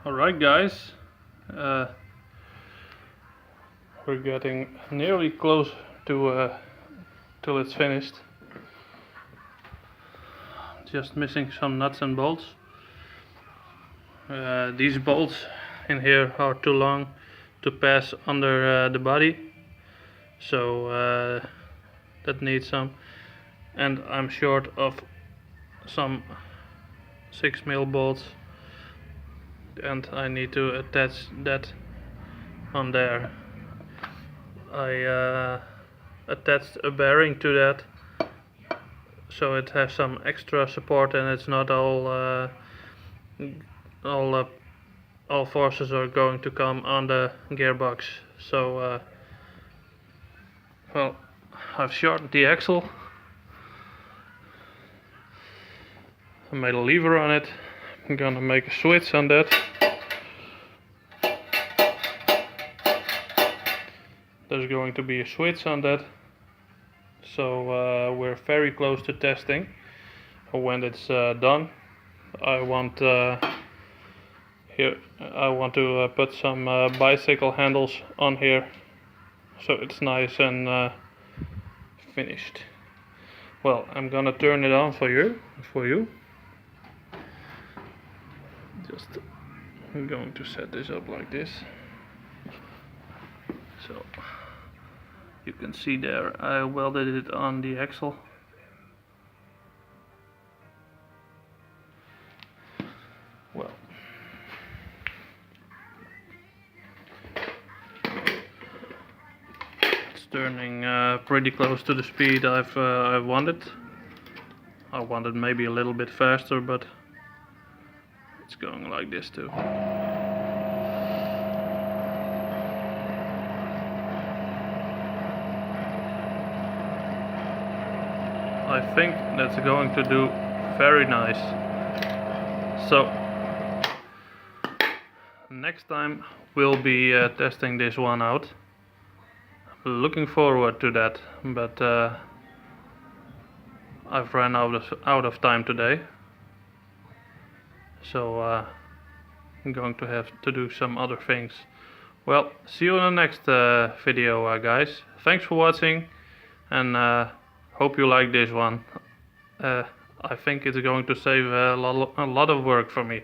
Alright guys, we're getting nearly close to till it's finished. Just missing some nuts and bolts. These bolts in here are too long to pass under the body, so that needs some, and I'm short of some 6mm bolts, and I need to attach that on there. I attached a bearing to that so it has some extra support and it's not all forces are going to come on the gearbox. So well, I've shortened the axle, I made a lever on it. I'm gonna make a switch on that. There's going to be a switch on that, so we're very close to testing. When it's done, I want here I want to put some bicycle handles on here, so it's nice and finished. Well, I'm gonna turn it on for you. Just I'm going to set this up like this. So you can see there I welded it on the axle. Well, it's turning pretty close to the speed I've wanted. I wanted maybe a little bit faster, but it's going like this too. I think that's going to do very nice. So next time we'll be testing this one out. I'm looking forward to that, but I've run out of time today, so I'm going to have to do some other things. Well, see you in the next video, guys. Thanks for watching, and hope you like this one. I think it's going to save a lot of work for me.